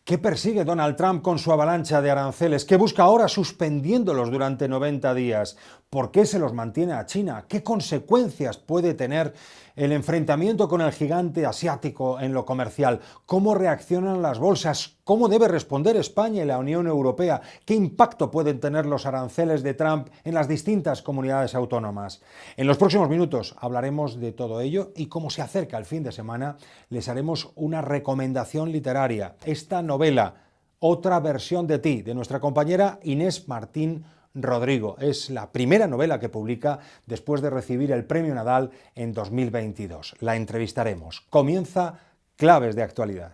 ¿Qué persigue Donald Trump con su avalancha de aranceles? ¿Qué busca ahora suspendiéndolos durante 90 días? ¿Por qué se los mantiene a China? ¿Qué consecuencias puede tener el enfrentamiento con el gigante asiático en lo comercial? ¿Cómo reaccionan las bolsas? ¿Cómo debe responder España y la Unión Europea? ¿Qué impacto pueden tener los aranceles de Trump en las distintas comunidades autónomas? En los próximos minutos hablaremos de todo ello y como se acerca el fin de semana, les haremos una recomendación literaria. Esta novela, Otra versión de ti, de nuestra compañera Inés Martín Rodrigo. Es la primera novela que publica después de recibir el Premio Nadal en 2022. La entrevistaremos. Comienza Claves de Actualidad.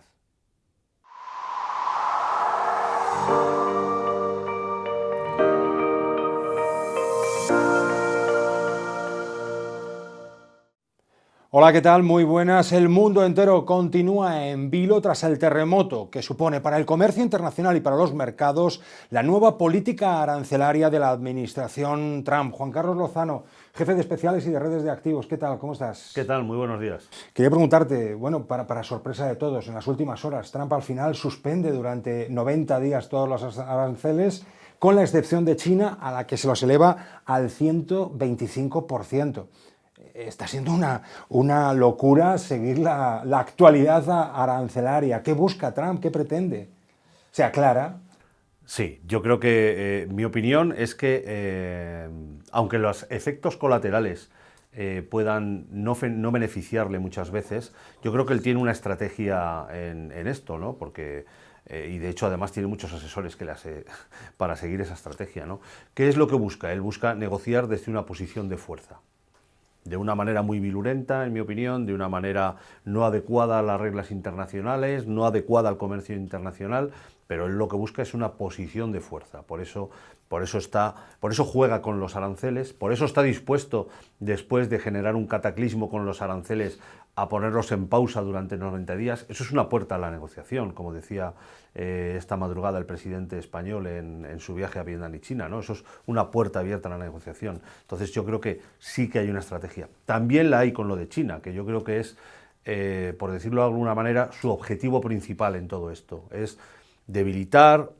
Hola, ¿qué tal? Muy buenas. El mundo entero continúa en vilo tras el terremoto que supone para el comercio internacional y para los mercados la nueva política arancelaria de la administración Trump. Juan Carlos Lozano, jefe de especiales y de redes de activos. ¿Qué tal? ¿Cómo estás? ¿Qué tal? Muy buenos días. Quería preguntarte, bueno, para sorpresa de todos, en las últimas horas Trump al final suspende durante 90 días todos los aranceles, con la excepción de China, a la que se los eleva al 125%. Está siendo una locura seguir la actualidad arancelaria. ¿Qué busca Trump? ¿Qué pretende? ¿Se aclara? Sí, yo creo que mi opinión es que, aunque los efectos colaterales puedan no beneficiarle muchas veces, yo creo que él tiene una estrategia en esto, ¿no? Porque, y de hecho además tiene muchos asesores para seguir esa estrategia, ¿no? ¿Qué es lo que busca? Él busca negociar desde una posición de fuerza. De una manera muy virulenta, en mi opinión, de una manera no adecuada a las reglas internacionales, no adecuada al comercio internacional, pero él lo que busca es una posición de fuerza. Por eso juega con los aranceles, por eso está dispuesto, después de generar un cataclismo con los aranceles, a ponerlos en pausa durante 90 días. Eso es una puerta a la negociación, como decía esta madrugada el presidente español en su viaje a Vietnam y China, ¿no? Eso es una puerta abierta a la negociación. Entonces yo creo que sí que hay una estrategia. También la hay con lo de China, que yo creo que es, por decirlo de alguna manera, su objetivo principal en todo esto. Es debilitar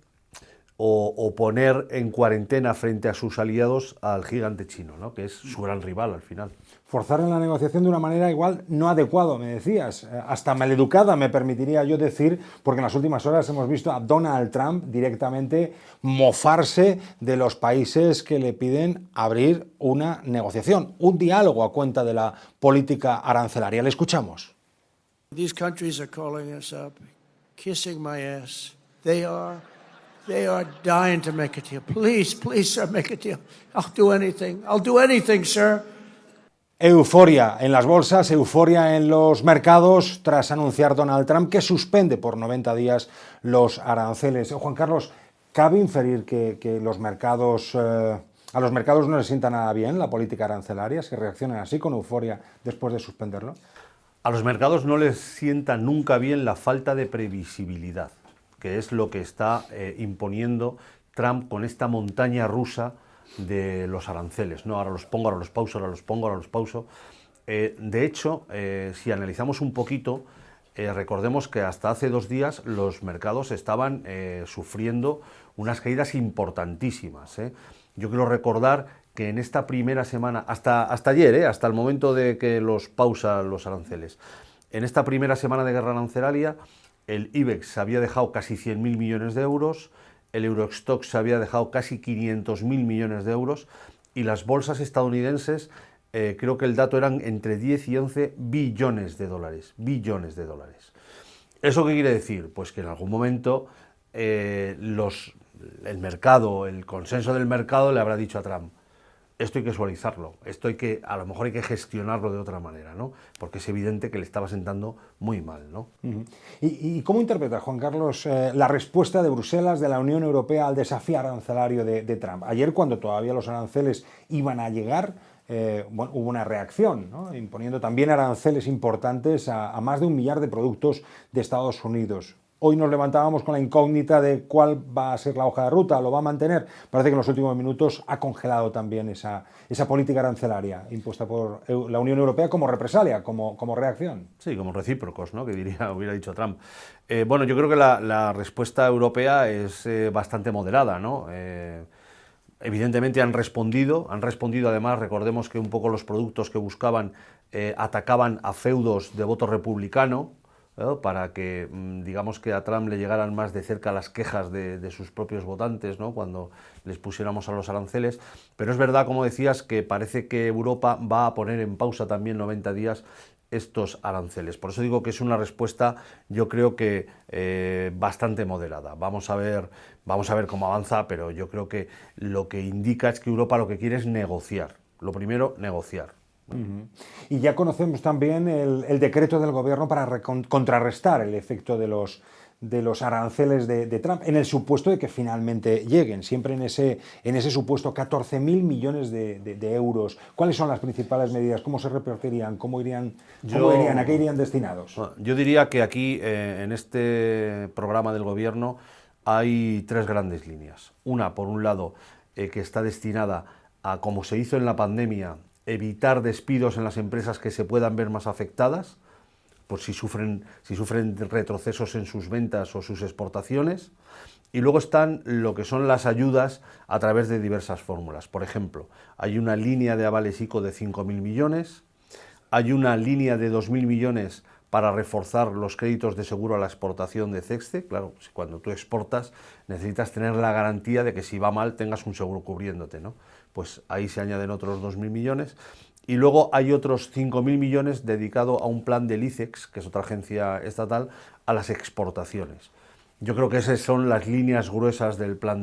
o poner en cuarentena frente a sus aliados al gigante chino, ¿no? Que es su gran rival al final. Forzar en la negociación de una manera igual no adecuada, me decías, hasta maleducada me permitiría yo decir, porque en las últimas horas hemos visto a Donald Trump directamente mofarse de los países que le piden abrir una negociación, un diálogo a cuenta de la política arancelaria. Le escuchamos. These countries are calling us up, kissing my ass. They are dying to make a deal. Please, sir, make a deal. I'll do anything, sir. Euforia en las bolsas, euforia en los mercados tras anunciar Donald Trump que suspende por 90 días los aranceles. Juan Carlos, ¿cabe inferir que los mercados, a los mercados no les sienta nada bien la política arancelaria, si reaccionan así con euforia después de suspenderlo? A los mercados no les sienta nunca bien la falta de previsibilidad, que es lo que está imponiendo Trump con esta montaña rusa de los aranceles, ¿no? Ahora los pongo, ahora los pauso, ahora los pongo, ahora los pauso. De hecho, si analizamos un poquito, recordemos que hasta hace 2 días los mercados estaban sufriendo unas caídas importantísimas. Yo quiero recordar que en esta primera semana, hasta ayer, hasta el momento de que los pausa los aranceles, en esta primera semana de guerra arancelaria, el IBEX había dejado casi 100.000 millones de euros, el Eurostoxx se había dejado casi 500.000 millones de euros y las bolsas estadounidenses, creo que el dato eran entre 10 y 11 billones de dólares. Billones de dólares. ¿Eso qué quiere decir? Pues que en algún momento el mercado, el consenso del mercado le habrá dicho a Trump: esto hay que suavizarlo, a lo mejor hay que gestionarlo de otra manera, ¿no? Porque es evidente que le estaba sentando muy mal, ¿no? ¿Y cómo interpreta, Juan Carlos, la respuesta de Bruselas, de la Unión Europea, al desafío arancelario de Trump? Ayer, cuando todavía los aranceles iban a llegar, hubo una reacción, ¿no? Imponiendo también aranceles importantes a más de 1 millar de productos de Estados Unidos. Hoy nos levantábamos con la incógnita de cuál va a ser la hoja de ruta, lo va a mantener. Parece que en los últimos minutos ha congelado también esa política arancelaria impuesta por la Unión Europea como represalia, como reacción. Sí, como recíprocos, ¿no? Que hubiera dicho Trump. Bueno, yo creo que la respuesta europea es bastante moderada, ¿no? Evidentemente han respondido además, recordemos que un poco los productos que buscaban atacaban a feudos de voto republicano, ¿no? Para que, digamos, que a Trump le llegaran más de cerca las quejas de sus propios votantes, ¿no? Cuando les pusiéramos a los aranceles. Pero es verdad, como decías, que parece que Europa va a poner en pausa también 90 días estos aranceles. Por eso digo que es una respuesta, yo creo que bastante moderada. Vamos a ver cómo avanza, pero yo creo que lo que indica es que Europa lo que quiere es negociar. Lo primero, negociar. Y ya conocemos también el decreto del gobierno para contrarrestar el efecto de los aranceles de Trump, en el supuesto de que finalmente lleguen, siempre en ese supuesto, 14.000 millones de euros. ¿Cuáles son las principales medidas? ¿Cómo se repartirían? ¿A qué irían destinados? Yo diría que aquí, en este programa del gobierno, hay tres grandes líneas. Una, por un lado, que está destinada a, como se hizo en la pandemia, evitar despidos en las empresas que se puedan ver más afectadas, por si sufren retrocesos en sus ventas o sus exportaciones. Y luego están lo que son las ayudas a través de diversas fórmulas. Por ejemplo, hay una línea de avales ICO de 5.000 millones, hay una línea de 2.000 millones para reforzar los créditos de seguro a la exportación de CEXTE. Claro, cuando tú exportas necesitas tener la garantía de que si va mal tengas un seguro cubriéndote, ¿no? Pues ahí se añaden otros 2.000 millones. Y luego hay otros 5.000 millones dedicado a un plan del ICEX, que es otra agencia estatal, a las exportaciones. Yo creo que esas son las líneas gruesas del plan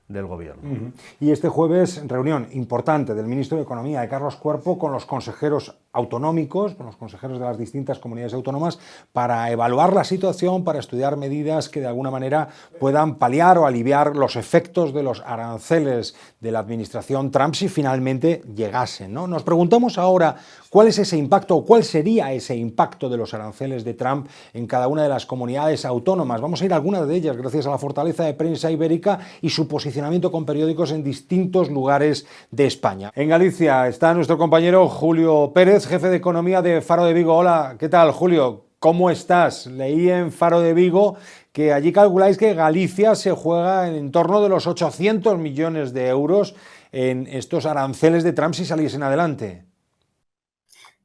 del gobierno. Y este jueves, reunión importante del ministro de Economía, de Carlos Cuerpo, con los consejeros autonómicos, con los consejeros de las distintas comunidades autónomas, para evaluar la situación, para estudiar medidas que de alguna manera puedan paliar o aliviar los efectos de los aranceles de la administración Trump si finalmente llegasen, ¿no? Nos preguntamos ahora cuál es ese impacto o cuál sería ese impacto de los aranceles de Trump en cada una de las comunidades autónomas. Vamos a ir a algunas de ellas gracias a la fortaleza de prensa ibérica y su posicionamiento con periódicos en distintos lugares de España. En Galicia está nuestro compañero Julio Pérez, jefe de economía de Faro de Vigo. Hola, ¿qué tal, Julio? ¿Cómo estás? Leí en Faro de Vigo que allí calculáis que Galicia se juega en torno de los 800 millones de euros en estos aranceles de Trump si saliesen adelante.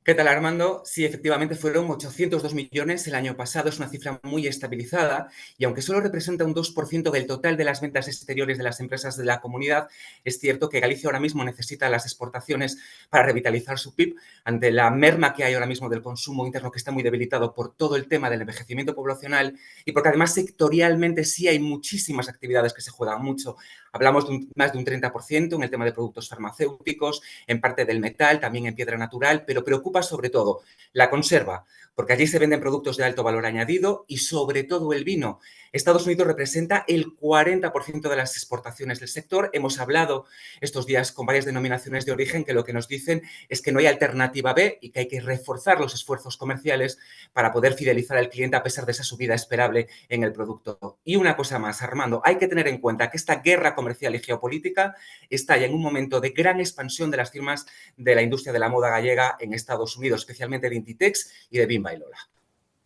¿Qué tal, Armando? Sí, efectivamente fueron 802 millones el año pasado, es una cifra muy estabilizada y aunque solo representa un 2% del total de las ventas exteriores de las empresas de la comunidad, es cierto que Galicia ahora mismo necesita las exportaciones para revitalizar su PIB ante la merma que hay ahora mismo del consumo interno que está muy debilitado por todo el tema del envejecimiento poblacional y porque además sectorialmente sí hay muchísimas actividades que se juegan mucho. Hablamos de más de un 30% en el tema de productos farmacéuticos, en parte del metal, también en piedra natural, pero preocupa sobre todo la conserva, porque allí se venden productos de alto valor añadido y sobre todo el vino. Estados Unidos representa el 40% de las exportaciones del sector. Hemos hablado estos días con varias denominaciones de origen que lo que nos dicen es que no hay alternativa B y que hay que reforzar los esfuerzos comerciales para poder fidelizar al cliente a pesar de esa subida esperable en el producto. Y una cosa más, Armando, hay que tener en cuenta que esta guerra comercial y geopolítica está ya en un momento de gran expansión de las firmas de la industria de la moda gallega en Estados Unidos, especialmente de Inditex y de Bimba y Lola.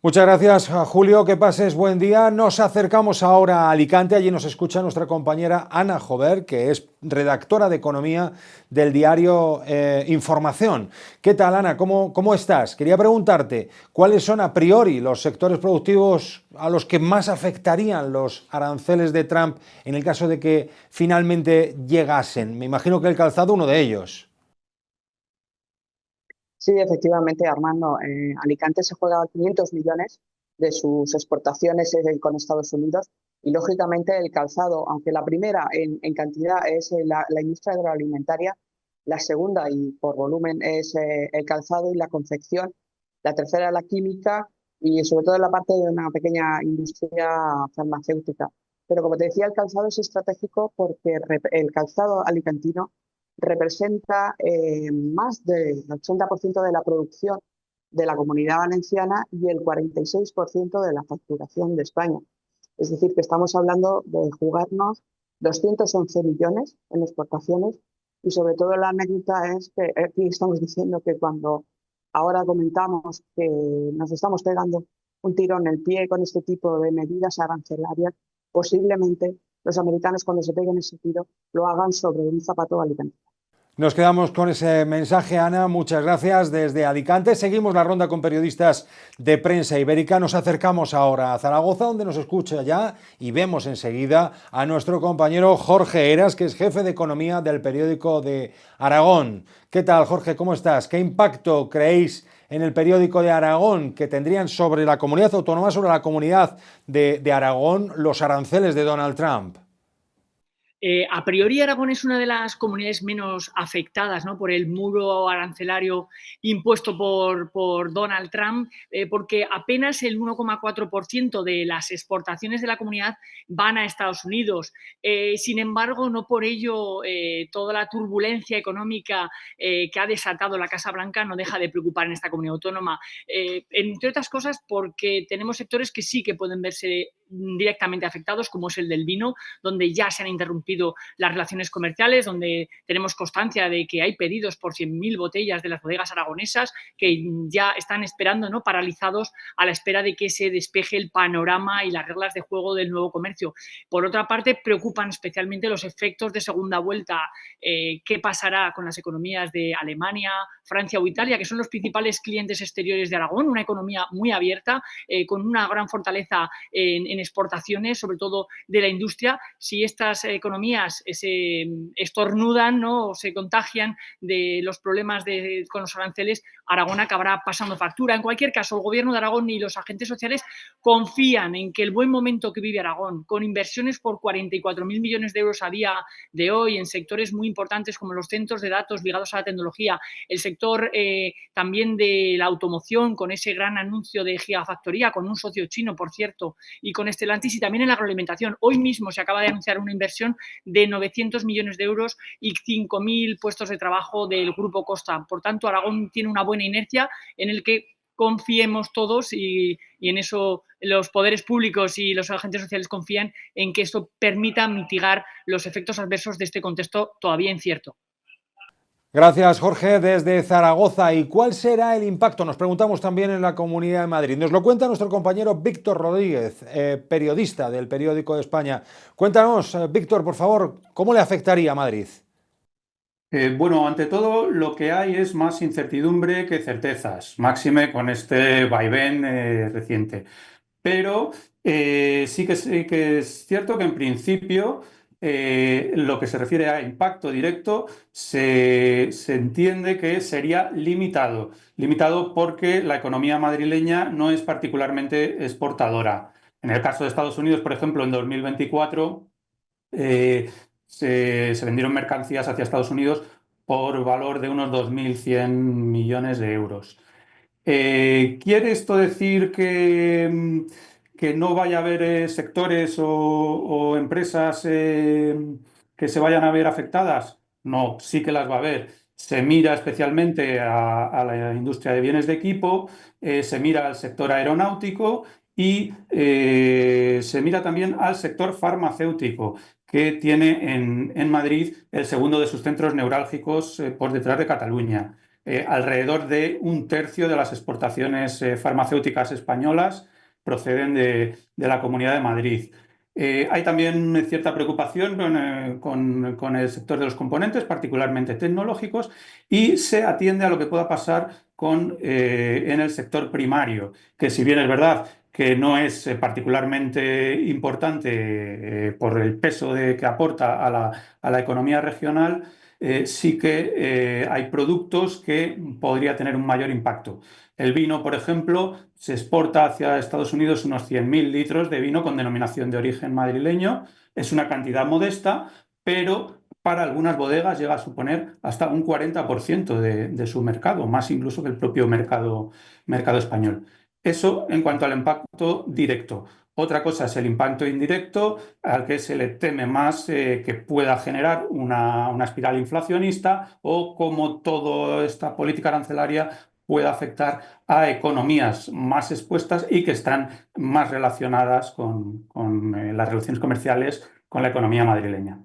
Muchas gracias, Julio, que pases buen día. Nos acercamos ahora a Alicante, allí nos escucha nuestra compañera Ana Jover, que es redactora de Economía del diario Información. ¿Qué tal, Ana? ¿Cómo estás? Quería preguntarte, ¿cuáles son a priori los sectores productivos a los que más afectarían los aranceles de Trump en el caso de que finalmente llegasen? Me imagino que el calzado uno de ellos. Sí, efectivamente, Armando. Alicante se juega 500 millones de sus exportaciones con Estados Unidos y, lógicamente, el calzado, aunque la primera en cantidad es la industria agroalimentaria, la segunda y por volumen es el calzado y la confección, la tercera la química y, sobre todo, la parte de una pequeña industria farmacéutica. Pero, como te decía, el calzado es estratégico porque el calzado alicantino representa más del 80% de la producción de la Comunidad Valenciana y el 46% de la facturación de España. Es decir, que estamos hablando de jugarnos 211 millones en exportaciones y sobre todo la anécdota es que aquí estamos diciendo que cuando ahora comentamos que nos estamos pegando un tiro en el pie con este tipo de medidas arancelarias, posiblemente los americanos cuando se peguen ese tiro lo hagan sobre un zapato alicantino. Nos quedamos con ese mensaje, Ana. Muchas gracias desde Alicante. Seguimos la ronda con periodistas de prensa ibérica. Nos acercamos ahora a Zaragoza, donde nos escucha ya y vemos enseguida a nuestro compañero Jorge Heras, que es jefe de economía del periódico de Aragón. ¿Qué tal, Jorge? ¿Cómo estás? ¿Qué impacto creéis en el periódico de Aragón que tendrían sobre la comunidad autónoma, sobre la comunidad de Aragón, los aranceles de Donald Trump? A priori, Aragón es una de las comunidades menos afectadas, ¿no?, por el muro arancelario impuesto por Donald Trump, porque apenas el 1,4% de las exportaciones de la comunidad van a Estados Unidos. Sin embargo, no por ello toda la turbulencia económica que ha desatado la Casa Blanca no deja de preocupar en esta comunidad autónoma. Entre otras cosas, porque tenemos sectores que sí que pueden verse directamente afectados, como es el del vino, donde ya se han interrumpido las relaciones comerciales, donde tenemos constancia de que hay pedidos por 100.000 botellas de las bodegas aragonesas que ya están esperando, ¿no?, paralizados a la espera de que se despeje el panorama y las reglas de juego del nuevo comercio. Por otra parte, preocupan especialmente los efectos de segunda vuelta. ¿Qué pasará con las economías de Alemania, Francia o Italia, que son los principales clientes exteriores de Aragón? Una economía muy abierta, con una gran fortaleza en exportaciones, sobre todo de la industria. Si estas economías se estornudan, ¿no?, o se contagian de los problemas con los aranceles, Aragón acabará pasando factura. En cualquier caso, el Gobierno de Aragón y los agentes sociales confían en que el buen momento que vive Aragón, con inversiones por 44.000 millones de euros a día de hoy en sectores muy importantes como los centros de datos ligados a la tecnología, el sector también de la automoción, con ese gran anuncio de gigafactoría, con un socio chino, por cierto, y con Stellantis, y también en la agroalimentación. Hoy mismo se acaba de anunciar una inversión de 900 millones de euros y 5.000 puestos de trabajo del Grupo Costa. Por tanto, Aragón tiene una buena inercia en el que confiemos todos y en eso los poderes públicos y los agentes sociales confían en que esto permita mitigar los efectos adversos de este contexto todavía incierto. Gracias, Jorge, desde Zaragoza. ¿Y cuál será el impacto? Nos preguntamos también en la Comunidad de Madrid. Nos lo cuenta nuestro compañero Víctor Rodríguez, periodista del Periódico de España. Cuéntanos, Víctor, por favor, ¿cómo le afectaría a Madrid? Bueno, ante todo, lo que hay es más incertidumbre que certezas, máxime con este vaivén reciente. Pero sí que es cierto que en principio lo que se refiere a impacto directo se entiende que sería limitado. Limitado porque la economía madrileña no es particularmente exportadora. En el caso de Estados Unidos, por ejemplo, en 2024 se vendieron mercancías hacia Estados Unidos por valor de unos 2.100 millones de euros. ¿Quiere esto decir que no vaya a haber sectores o empresas que se vayan a ver afectadas? No, sí que las va a haber. Se mira especialmente a la industria de bienes de equipo, se mira al sector aeronáutico y se mira también al sector farmacéutico, que tiene en Madrid el segundo de sus centros neurálgicos por detrás de Cataluña. Alrededor de un tercio de las exportaciones farmacéuticas españolas proceden de la Comunidad de Madrid. Hay también cierta preocupación con el sector de los componentes, particularmente tecnológicos, y se atiende a lo que pueda pasar en el sector primario, que si bien es verdad que no es particularmente importante por el peso que aporta a la economía regional, sí que hay productos que podría tener un mayor impacto. El vino, por ejemplo, se exporta hacia Estados Unidos unos 100.000 litros de vino con denominación de origen madrileño. Es una cantidad modesta, pero para algunas bodegas llega a suponer hasta un 40% de su mercado, más incluso que el propio mercado español. Eso en cuanto al impacto directo. Otra cosa es el impacto indirecto, al que se le teme más que pueda generar una espiral inflacionista o como toda esta política arancelaria pueda afectar a economías más expuestas y que están más relacionadas con las relaciones comerciales con la economía madrileña.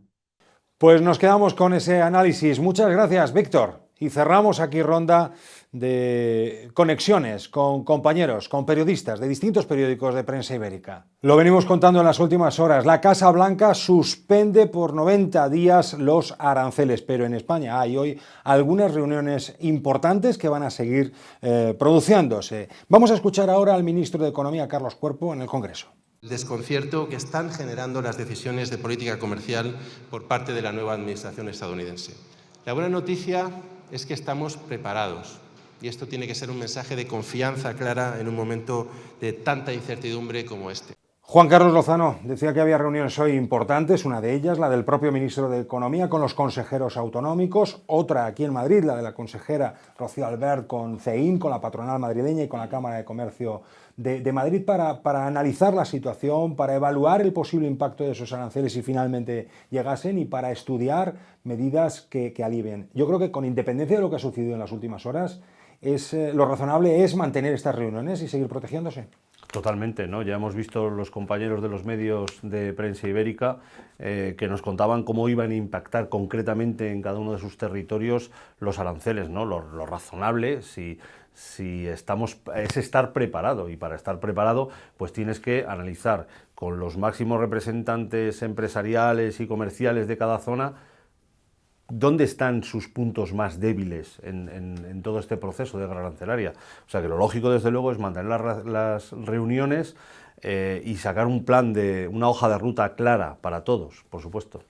Pues nos quedamos con ese análisis. Muchas gracias, Víctor. Y cerramos aquí ronda de conexiones con compañeros, con periodistas de distintos periódicos de prensa ibérica. Lo venimos contando en las últimas horas. La Casa Blanca suspende por 90 días los aranceles, pero en España hay hoy algunas reuniones importantes que van a seguir produciéndose. Vamos a escuchar ahora al ministro de Economía, Carlos Cuerpo, en el Congreso. El desconcierto que están generando las decisiones de política comercial por parte de la nueva administración estadounidense. La buena noticia es que estamos preparados y esto tiene que ser un mensaje de confianza clara en un momento de tanta incertidumbre como este. Juan Carlos Lozano decía que había reuniones hoy importantes, una de ellas la del propio ministro de Economía con los consejeros autonómicos, otra aquí en Madrid, la de la consejera Rocío Albert con CEIN, con la patronal madrileña y con la Cámara de Comercio de Madrid para analizar la situación, para evaluar el posible impacto de esos aranceles si finalmente llegasen y para estudiar medidas que alivien. Yo creo que con independencia de lo que ha sucedido en las últimas horas, lo razonable es mantener estas reuniones y seguir protegiéndose. Totalmente, ¿no? Ya hemos visto los compañeros de los medios de prensa ibérica que nos contaban cómo iban a impactar concretamente en cada uno de sus territorios los aranceles, ¿no? Lo razonable, si estamos, es estar preparado, y para estar preparado pues tienes que analizar con los máximos representantes empresariales y comerciales de cada zona dónde están sus puntos más débiles en todo este proceso de guerra arancelaria. O sea que lo lógico, desde luego, es mantener las reuniones y sacar un plan, una hoja de ruta clara para todos, por supuesto.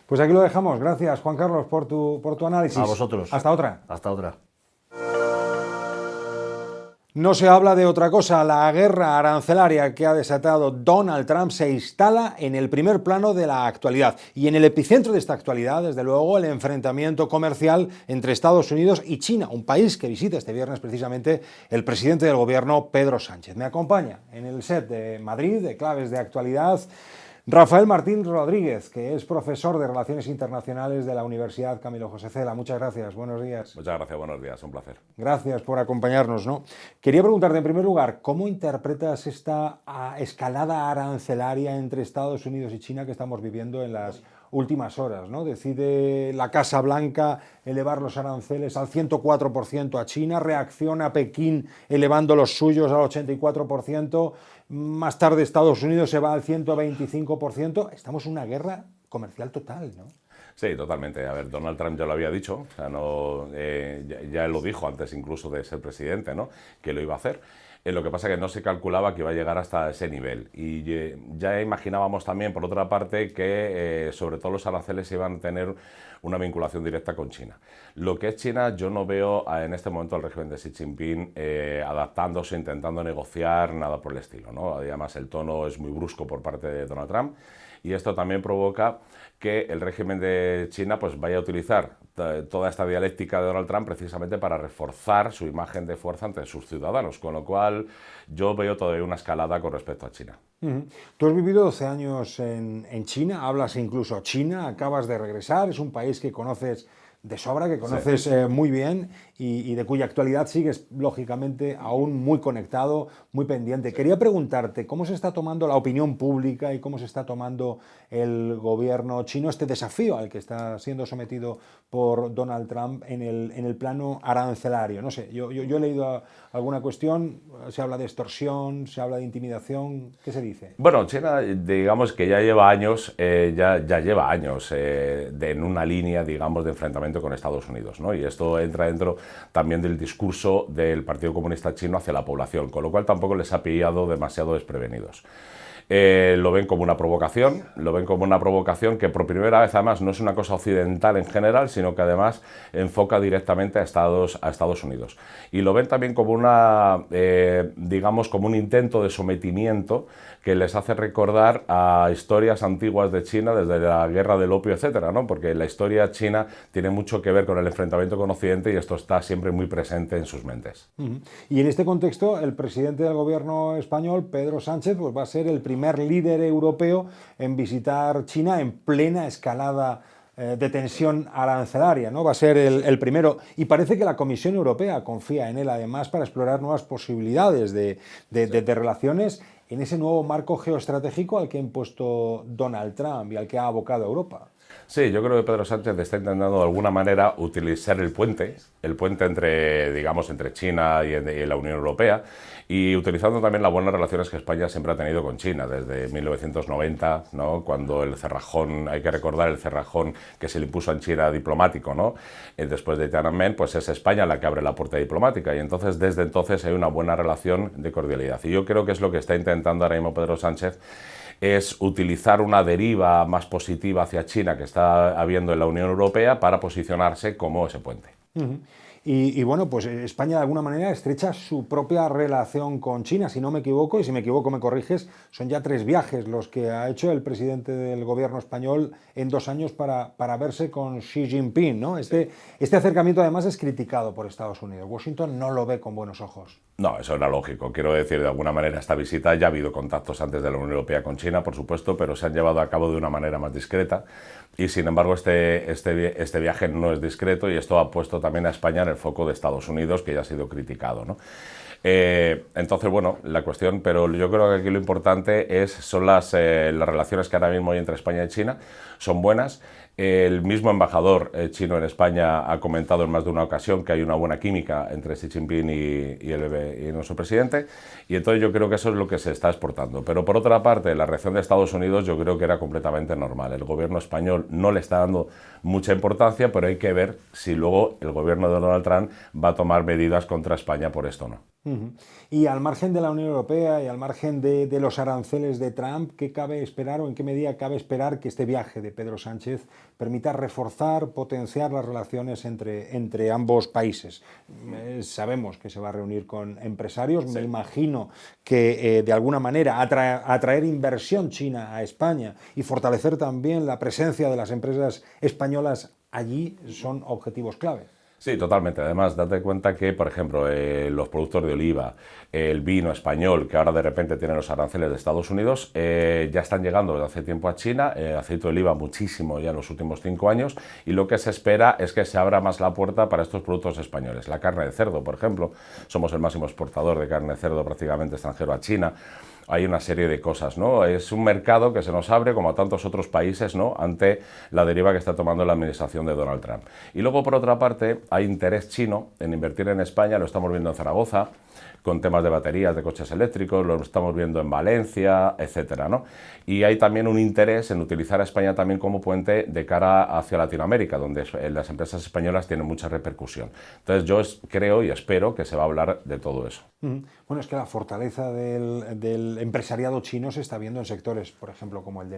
Pues aquí lo dejamos. Gracias, Juan Carlos, por tu análisis. A vosotros. Hasta otra. Hasta otra. No se habla de otra cosa. La guerra arancelaria que ha desatado Donald Trump se instala en el primer plano de la actualidad. Y en el epicentro de esta actualidad, desde luego, el enfrentamiento comercial entre Estados Unidos y China, un país que visita este viernes precisamente el presidente del gobierno, Pedro Sánchez. Me acompaña en el set de Madrid, de Claves de Actualidad, Rafael Martín Rodríguez, que es profesor de Relaciones Internacionales de la Universidad Camilo José Cela. Muchas gracias, buenos días. Muchas gracias, buenos días, un placer. Gracias por acompañarnos, ¿no? Quería preguntarte en primer lugar, ¿cómo interpretas esta escalada arancelaria entre Estados Unidos y China que estamos viviendo en las últimas horas, ¿no? Decide la Casa Blanca elevar los aranceles al 104% a China, reacciona Pekín elevando los suyos al 84%, más tarde Estados Unidos se va al 125%. Estamos en una guerra comercial total, ¿no? Sí, totalmente. A ver, Donald Trump ya lo había dicho, o sea, ya lo dijo antes incluso de ser presidente, ¿no? Que lo iba a hacer. Lo que pasa es que no se calculaba que iba a llegar hasta ese nivel. Y ya imaginábamos también, por otra parte, que sobre todo los aranceles iban a tener una vinculación directa con China. Lo que es China, yo no veo en este momento al régimen de Xi Jinping adaptándose, intentando negociar, nada por el estilo, ¿no? Además, el tono es muy brusco por parte de Donald Trump. Y esto también provoca que el régimen de China pues vaya a utilizar toda esta dialéctica de Donald Trump precisamente para reforzar su imagen de fuerza ante sus ciudadanos, con lo cual yo veo todavía una escalada con respecto a China. Tú has vivido 12 años en China, hablas incluso china, acabas de regresar, es un país que conoces de sobra, que conoces sí. Muy bien y de cuya actualidad sigues, lógicamente, aún muy conectado, muy pendiente. Quería preguntarte, ¿cómo se está tomando la opinión pública y cómo se está tomando el gobierno chino este desafío al que está siendo sometido por Donald Trump en el plano arancelario? No sé, yo he leído alguna cuestión, se habla de extorsión, se habla de intimidación, ¿qué se dice? Bueno, China, digamos que ya lleva años, lleva años en una línea, digamos, de enfrentamiento con Estados Unidos, ¿no? Y esto entra dentro también del discurso del Partido Comunista Chino hacia la población, con lo cual tampoco les ha pillado demasiado desprevenidos. Lo ven como una provocación, que por primera vez además no es una cosa occidental en general, sino que además enfoca directamente a Estados Unidos. Y lo ven también como digamos, como un intento de sometimiento que les hace recordar a historias antiguas de China desde la guerra del opio, etcétera, ¿no? Porque la historia china tiene mucho que ver con el enfrentamiento con Occidente y esto está siempre muy presente en sus mentes. Y en este contexto, el presidente del gobierno español, Pedro Sánchez, pues va a ser el primer líder europeo en visitar China en plena escalada de tensión arancelaria, ¿no? Va a ser el primero, y parece que la Comisión Europea confía en él además para explorar nuevas posibilidades de relaciones en ese nuevo marco geoestratégico al que ha impuesto Donald Trump y al que ha abocado a Europa. Sí, yo creo que Pedro Sánchez está intentando de alguna manera utilizar el puente entre, digamos, entre China y la Unión Europea, y utilizando también las buenas relaciones que España siempre ha tenido con China desde 1990, ¿no? Cuando el cerrajón, hay que recordar el cerrajón que se le impuso en China diplomático, ¿no? Después de Tiananmen, pues es España la que abre la puerta diplomática, y entonces desde entonces hay una buena relación de cordialidad. Y yo creo que es lo que está intentando ahora mismo Pedro Sánchez, es utilizar una deriva más positiva hacia China que está habiendo en la Unión Europea para posicionarse como ese puente. Uh-huh. Y bueno, pues España de alguna manera estrecha su propia relación con China, si no me equivoco, y si me equivoco me corriges, son ya 3 viajes los que ha hecho el presidente del gobierno español en 2 años para verse con Xi Jinping, ¿no? Este acercamiento además es criticado por Estados Unidos. Washington no lo ve con buenos ojos. No, eso era lógico. Quiero decir, de alguna manera esta visita, ya ha habido contactos antes de la Unión Europea con China, por supuesto, pero se han llevado a cabo de una manera más discreta, y sin embargo este viaje no es discreto, y esto ha puesto también a España en el foco de Estados Unidos, que ya ha sido criticado, ¿no? Entonces, bueno, la cuestión, pero yo creo que aquí lo importante son las relaciones que ahora mismo hay entre España y China, son buenas. El mismo embajador chino en España ha comentado en más de una ocasión que hay una buena química entre Xi Jinping y nuestro presidente, y entonces yo creo que eso es lo que se está exportando. Pero por otra parte, la reacción de Estados Unidos yo creo que era completamente normal. El gobierno español no le está dando mucha importancia, pero hay que ver si luego el gobierno de Donald Trump va a tomar medidas contra España por esto o no. Uh-huh. Y al margen de la Unión Europea y al margen de los aranceles de Trump, ¿qué cabe esperar o en qué medida cabe esperar que este viaje de Pedro Sánchez permita reforzar, potenciar las relaciones entre ambos países? Sabemos que se va a reunir con empresarios, sí. Me imagino que de alguna manera atraer inversión china a España y fortalecer también la presencia de las empresas españolas allí son objetivos clave. Sí, totalmente. Además, date cuenta que, por ejemplo, los productos de oliva, el vino español, que ahora de repente tienen los aranceles de Estados Unidos, ya están llegando desde hace tiempo a China, aceite de oliva muchísimo ya en los últimos 5 años, y lo que se espera es que se abra más la puerta para estos productos españoles. La carne de cerdo, por ejemplo, somos el máximo exportador de carne de cerdo prácticamente extranjero a China. Hay una serie de cosas, ¿no? Es un mercado que se nos abre, como a tantos otros países, ¿no?, ante la deriva que está tomando la administración de Donald Trump. Y luego, por otra parte, hay interés chino en invertir en España, lo estamos viendo en Zaragoza, con temas de baterías de coches eléctricos, lo estamos viendo en Valencia, etcétera, ¿no? Y hay también un interés en utilizar a España también como puente de cara hacia Latinoamérica, donde las empresas españolas tienen mucha repercusión. Entonces yo creo y espero que se va a hablar de todo eso. Bueno, es que la fortaleza del empresariado chino se está viendo en sectores, por ejemplo, como el de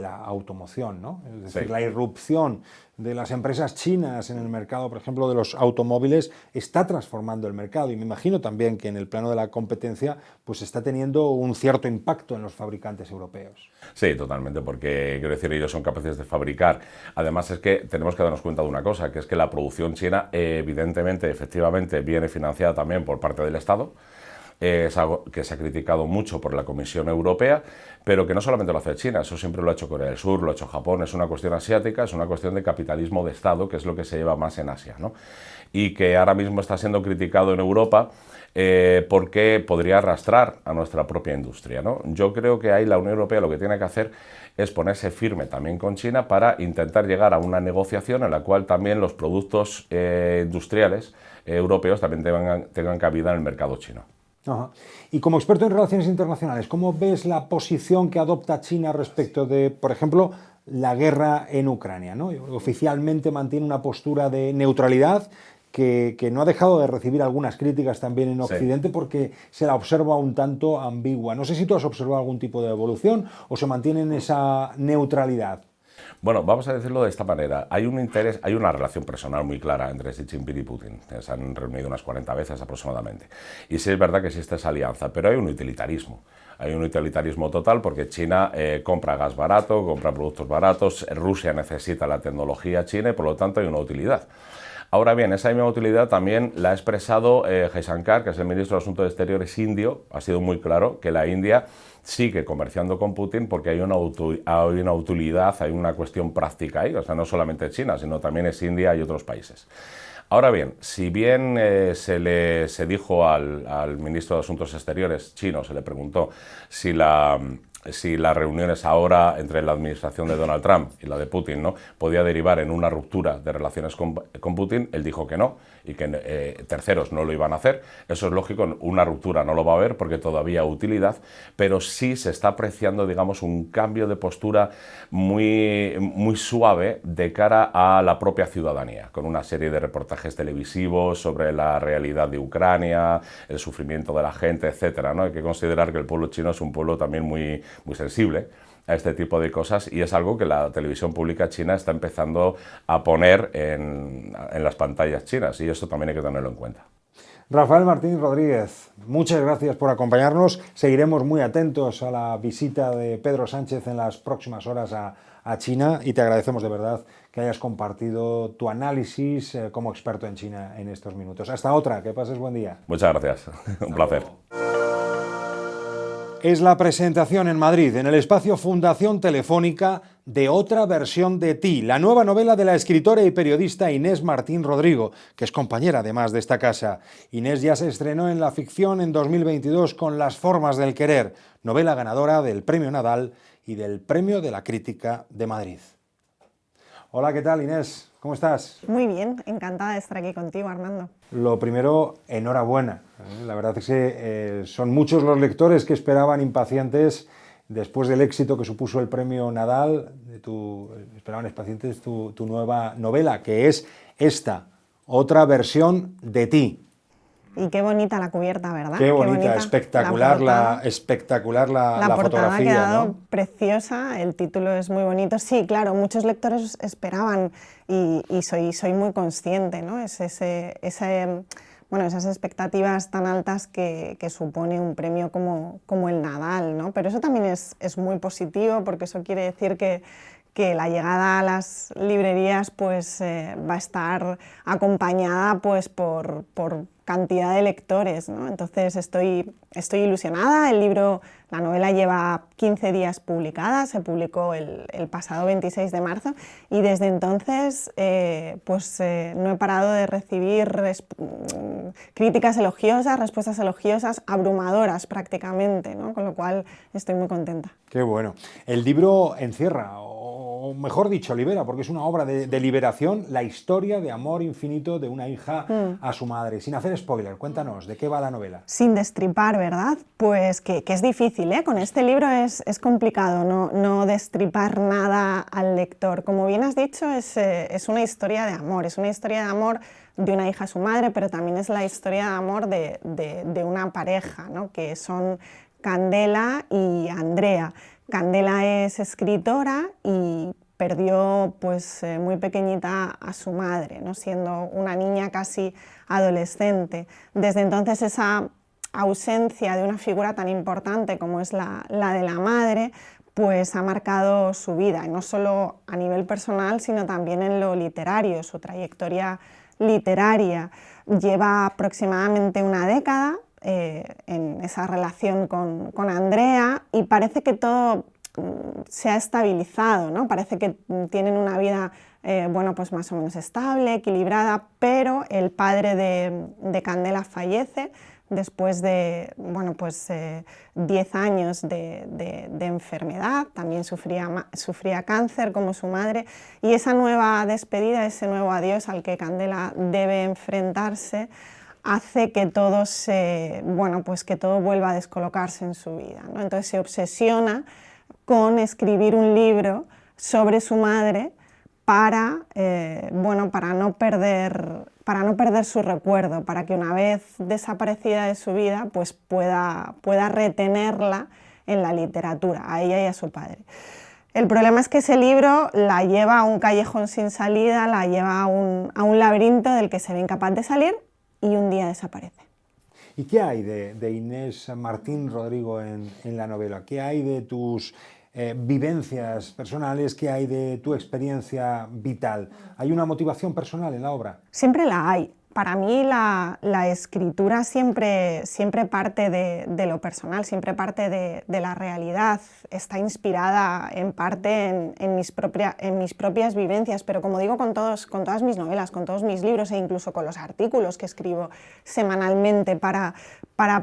la automoción, ¿no? Es decir, sí. La irrupción de las empresas chinas en el mercado, por ejemplo, de los automóviles, está transformando el mercado, y me imagino también que en el plano de la competencia pues está teniendo un cierto impacto en los fabricantes europeos. Sí, totalmente, porque quiero decir, ellos son capaces de fabricar. Además es que tenemos que darnos cuenta de una cosa, que es que la producción china evidentemente, efectivamente, viene financiada también por parte del Estado. Es algo que se ha criticado mucho por la Comisión Europea, pero que no solamente lo hace China, eso siempre lo ha hecho Corea del Sur, lo ha hecho Japón, es una cuestión asiática, es una cuestión de capitalismo de Estado, que es lo que se lleva más en Asia, ¿no? Y que ahora mismo está siendo criticado en Europa porque podría arrastrar a nuestra propia industria, ¿no? Yo creo que ahí la Unión Europea lo que tiene que hacer es ponerse firme también con China para intentar llegar a una negociación en la cual también los productos industriales europeos también tengan cabida en el mercado chino. Ajá. Y como experto en relaciones internacionales, ¿cómo ves la posición que adopta China respecto de, por ejemplo, la guerra en Ucrania, ¿no? Oficialmente mantiene una postura de neutralidad que no ha dejado de recibir algunas críticas también en Occidente, sí, porque se la observa un tanto ambigua. No sé si tú has observado algún tipo de evolución o se mantiene en esa neutralidad. Bueno, vamos a decirlo de esta manera. Hay un interés, hay una relación personal muy clara entre Xi Jinping y Putin. Se han reunido unas 40 veces aproximadamente. Y sí es verdad que existe esa alianza, pero hay un utilitarismo. Hay un utilitarismo total porque China compra gas barato, compra productos baratos, Rusia necesita la tecnología china y por lo tanto hay una utilidad. Ahora bien, esa misma utilidad también la ha expresado Jaishankar, que es el ministro de Asuntos Exteriores indio. Ha sido muy claro que la India sigue comerciando con Putin porque hay una utilidad, hay una cuestión práctica ahí, o sea, no solamente China, sino también es India y otros países. Ahora bien, si bien se dijo al ministro de Asuntos Exteriores chino, se le preguntó si las reuniones ahora entre la administración de Donald Trump y la de Putin, ¿no?, podía derivar en una ruptura de relaciones con Putin, él dijo que no, y que terceros no lo iban a hacer. Eso es lógico, una ruptura no lo va a haber porque todavía hay utilidad, pero sí se está apreciando, digamos, un cambio de postura muy suave de cara a la propia ciudadanía, con una serie de reportajes televisivos sobre la realidad de Ucrania, el sufrimiento de la gente, etcétera, ¿no? Hay que considerar que el pueblo chino es un pueblo también muy sensible a este tipo de cosas, y es algo que la televisión pública china está empezando a poner en las pantallas chinas, y eso también hay que tenerlo en cuenta. Rafael Martín Rodríguez, muchas gracias por acompañarnos. Seguiremos muy atentos a la visita de Pedro Sánchez en las próximas horas a China, y te agradecemos de verdad que hayas compartido tu análisis como experto en China en estos minutos. Hasta otra, que pases buen día. Muchas gracias, un placer. Es la presentación en Madrid, en el espacio Fundación Telefónica, de Otra versión de ti, la nueva novela de la escritora y periodista Inés Martín Rodrigo, que es compañera además de esta casa. Inés ya se estrenó en la ficción en 2022 con Las formas del querer, novela ganadora del Premio Nadal y del Premio de la Crítica de Madrid. Hola, ¿qué tal, Inés? ¿Cómo estás? Muy bien, encantada de estar aquí contigo, Armando. Lo primero, enhorabuena. La verdad es que son muchos los lectores que esperaban impacientes, después del éxito que supuso el Premio Nadal, esperaban impacientes tu nueva novela, que es esta, Otra versión de ti. Y qué bonita la cubierta, ¿verdad? Qué bonita, espectacular la portada fotografía, ha quedado, ¿no?, preciosa, el título es muy bonito. Sí, claro, muchos lectores esperaban, y soy muy consciente, ¿no? Esas expectativas tan altas que supone un premio como el Nadal, ¿no? Pero eso también es muy positivo, porque eso quiere decir que la llegada a las librerías pues, va a estar acompañada pues, por cantidad de lectores, ¿no? Entonces estoy ilusionada. El libro, la novela lleva 15 días publicada, se publicó el pasado 26 de marzo, y desde entonces no he parado de recibir críticas elogiosas, respuestas elogiosas, abrumadoras prácticamente, ¿no? Con lo cual estoy muy contenta. Qué bueno. El libro encierra, o mejor dicho, libera, porque es una obra de liberación, la historia de amor infinito de una hija a su madre. Sin hacer spoiler, cuéntanos, ¿de qué va la novela? Sin destripar, ¿verdad? Pues que es difícil, ¿eh? Con este libro es complicado no destripar nada al lector. Como bien has dicho, es una historia de amor, es una historia de amor de una hija a su madre, pero también es la historia de amor de una pareja, ¿no? Que son Candela y Andrea. Candela es escritora y perdió pues, muy pequeñita a su madre, ¿no? Siendo una niña casi adolescente. Desde entonces esa ausencia de una figura tan importante como es la de la madre, pues ha marcado su vida, y no solo a nivel personal, sino también en lo literario. Su trayectoria literaria lleva aproximadamente una década en esa relación con Andrea, y parece que todo se ha estabilizado, ¿no? Parece que tienen una vida pues más o menos estable, equilibrada, pero el padre de Candela fallece después de 10 años de enfermedad. También sufría cáncer como su madre, y esa nueva despedida, ese nuevo adiós al que Candela debe enfrentarse, hace que todo que todo vuelva a descolocarse en su vida, ¿no? Entonces se obsesiona con escribir un libro sobre su madre para no perder su recuerdo, para que una vez desaparecida de su vida pues pueda retenerla en la literatura, a ella y a su padre. El problema es que ese libro la lleva a un callejón sin salida, la lleva a un laberinto del que se ve incapaz de salir, y un día desaparece. ¿Y qué hay de Inés Martín Rodrigo en la novela? ¿Qué hay de tus vivencias personales? ¿Qué hay de tu experiencia vital? ¿Hay una motivación personal en la obra? Siempre la hay, Para mí la escritura siempre parte de lo personal, siempre parte de la realidad, está inspirada en parte en mis propias vivencias, pero como digo con todas mis novelas, con todos mis libros e incluso con los artículos que escribo semanalmente para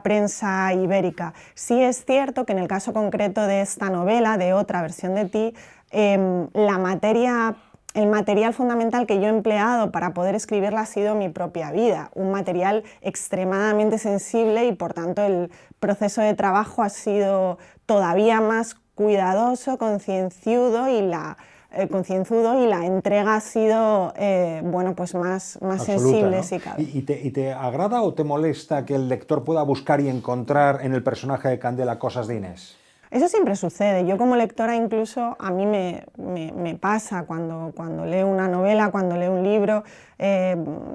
Prensa Ibérica. Sí es cierto que en el caso concreto de esta novela, de Otra versión de ti, el material fundamental que yo he empleado para poder escribirla ha sido mi propia vida, un material extremadamente sensible y por tanto el proceso de trabajo ha sido todavía más cuidadoso, concienzudo y la entrega ha sido bueno, pues más Absoluta, sensible, ¿no? si cabe. ¿Y te agrada o te molesta que el lector pueda buscar y encontrar en el personaje de Candela cosas de Inés? Eso siempre sucede. Yo como lectora incluso a mí me pasa cuando leo una novela, cuando leo un libro,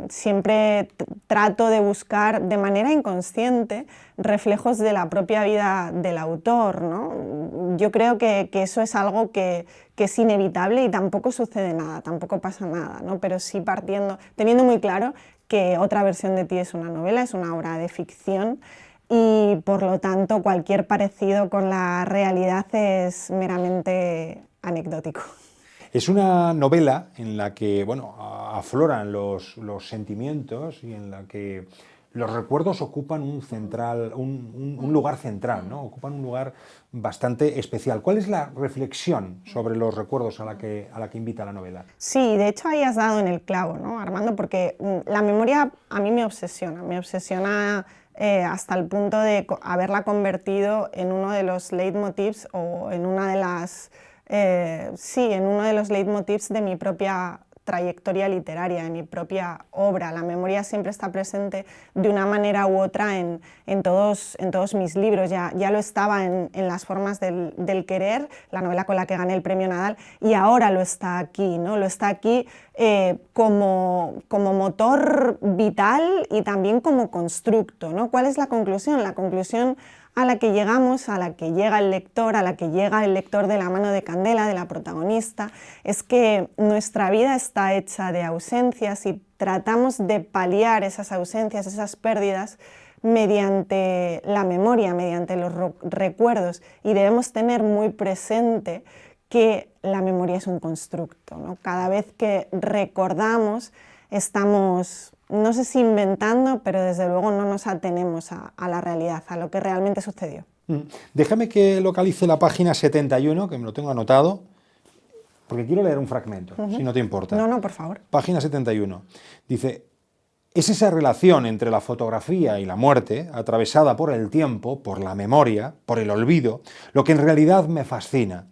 siempre trato de buscar de manera inconsciente reflejos de la propia vida del autor, ¿no? Yo creo que eso es algo que es inevitable y tampoco sucede nada, tampoco pasa nada, ¿no? Pero sí teniendo muy claro que Otra versión de ti es una novela, es una obra de ficción, y por lo tanto cualquier parecido con la realidad es meramente anecdótico. Es una novela en la que, bueno, afloran los sentimientos y en la que los recuerdos ocupan un lugar central, ¿no? Ocupan un lugar bastante especial. ¿Cuál es la reflexión sobre los recuerdos a la que invita la novela? Sí, de hecho ahí has dado en el clavo, ¿no, Armando? Porque la memoria a mí me obsesiona hasta el punto de haberla convertido en uno de los leitmotivs o en una de las en uno de los leitmotivs de mi propia trayectoria literaria, de mi propia obra. La memoria siempre está presente de una manera u otra en todos mis libros. Ya lo estaba en Las formas del querer, la novela con la que gané el premio Nadal, y ahora lo está aquí, ¿no? Lo está aquí como motor vital y también como constructo, ¿no? ¿Cuál es la conclusión? La conclusión a la que llegamos, a la que llega el lector, de la mano de Candela, de la protagonista, es que nuestra vida está hecha de ausencias y tratamos de paliar esas ausencias, esas pérdidas, mediante la memoria, mediante los recuerdos, y debemos tener muy presente que la memoria es un constructo, ¿no? Cada vez que recordamos estamos, no sé si inventando, pero desde luego no nos atenemos a la realidad, a lo que realmente sucedió. Déjame que localice la página 71, que me lo tengo anotado, porque quiero leer un fragmento, si no te importa. No, por favor. Página 71. Dice: es esa relación entre la fotografía y la muerte, atravesada por el tiempo, por la memoria, por el olvido, lo que en realidad me fascina.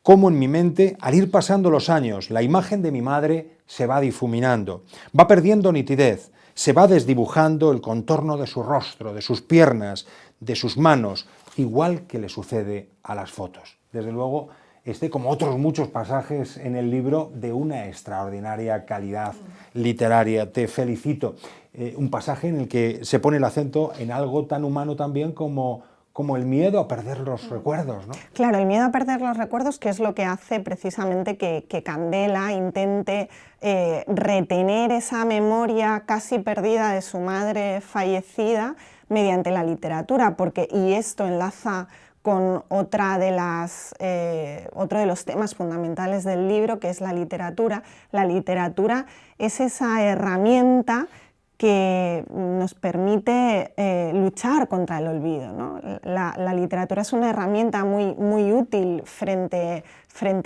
Cómo en mi mente, al ir pasando los años, la imagen de mi madre se va difuminando, va perdiendo nitidez, se va desdibujando el contorno de su rostro, de sus piernas, de sus manos, igual que le sucede a las fotos. Desde luego, como otros muchos pasajes en el libro, de una extraordinaria calidad literaria. Te felicito. Un pasaje en el que se pone el acento en algo tan humano también como el miedo a perder los recuerdos, ¿no? Claro, el miedo a perder los recuerdos, que es lo que hace precisamente que Candela intente retener esa memoria casi perdida de su madre fallecida mediante la literatura, y esto enlaza con otro de los temas fundamentales del libro, que es la literatura. La literatura es esa herramienta que nos permite luchar contra el olvido, ¿no? La literatura es una herramienta muy útil frente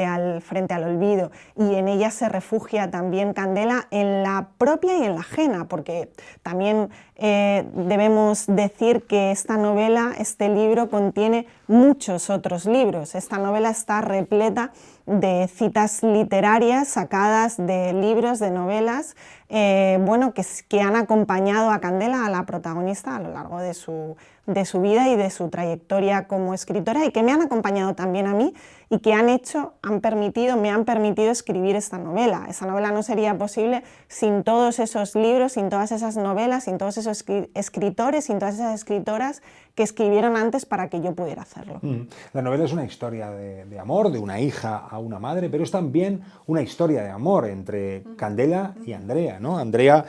al olvido, y en ella se refugia también Candela, en la propia y en la ajena, porque también debemos decir que esta novela, este libro, contiene muchos otros libros. Esta novela está repleta de citas literarias sacadas de libros, de novelas, que han acompañado a Candela, a la protagonista, a lo largo de de su vida y de su trayectoria como escritora y que me han acompañado también a mí y que me han permitido escribir esta novela. Esa novela no sería posible sin todos esos libros, sin todas esas novelas, sin todos esos escritores, sin todas esas escritoras que escribieron antes para que yo pudiera hacerlo. La novela es una historia de amor, de una hija a una madre, pero es también una historia de amor entre Candela y Andrea, ¿no? Andrea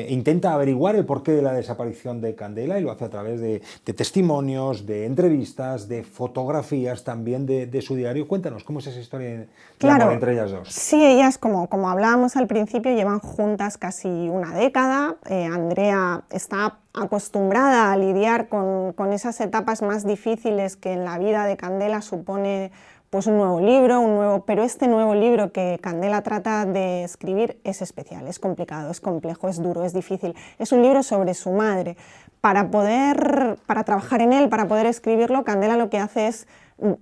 intenta averiguar el porqué de la desaparición de Candela y lo hace a través de testimonios, de entrevistas, de fotografías también de su diario. Cuéntanos, ¿cómo es esa historia de amor entre ellas dos? Sí, ellas, como hablábamos al principio, llevan juntas casi una década. Andrea está acostumbrada a lidiar con esas etapas más difíciles que en la vida de Candela supone pues un nuevo libro, pero este nuevo libro que Candela trata de escribir es especial, es complicado, es complejo, es duro, es difícil. Es un libro sobre su madre. Para trabajar en él, para poder escribirlo, Candela lo que hace es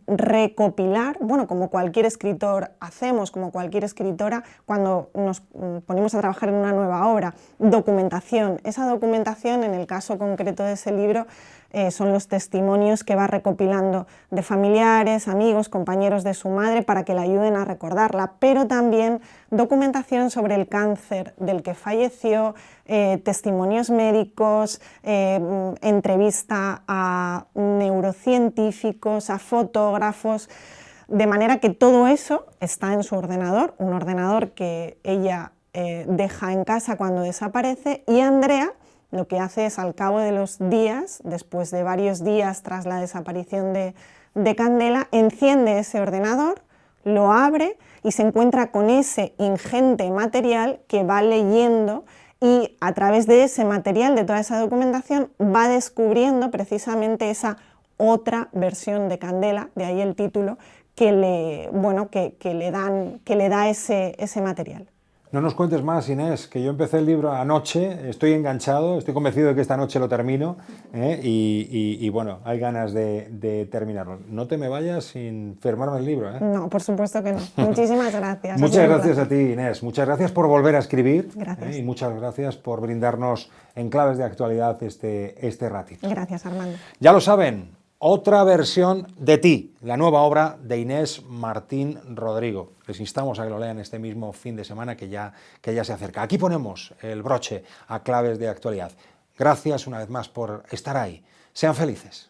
recopilar, bueno, como cualquier escritor hacemos, como cualquier escritora, cuando nos ponemos a trabajar en una nueva obra, documentación. Esa documentación, en el caso concreto de ese libro, son los testimonios que va recopilando de familiares, amigos, compañeros de su madre para que la ayuden a recordarla, pero también documentación sobre el cáncer del que falleció, testimonios médicos, entrevista a neurocientíficos, a fotógrafos, de manera que todo eso está en su ordenador, un ordenador que ella deja en casa cuando desaparece, y Andrea lo que hace es, al cabo de los días, después de varios días tras la desaparición de Candela, enciende ese ordenador, lo abre y se encuentra con ese ingente material que va leyendo, y a través de ese material, de toda esa documentación, va descubriendo precisamente esa otra versión de Candela, de ahí el título, que le da ese material. No nos cuentes más, Inés, que yo empecé el libro anoche, estoy enganchado, estoy convencido de que esta noche lo termino, y bueno, hay ganas de terminarlo. No te me vayas sin firmarme el libro. No, por supuesto que no. Muchísimas gracias. Muchas gracias a ti, Inés. Muchas gracias por volver a escribir. Gracias. Y muchas gracias por brindarnos en claves de actualidad este ratito. Gracias, Armando. Ya lo saben. Otra versión de ti, la nueva obra de Inés Martín Rodrigo. Les instamos a que lo lean este mismo fin de semana que ya se acerca. Aquí ponemos el broche a claves de actualidad. Gracias una vez más por estar ahí. Sean felices.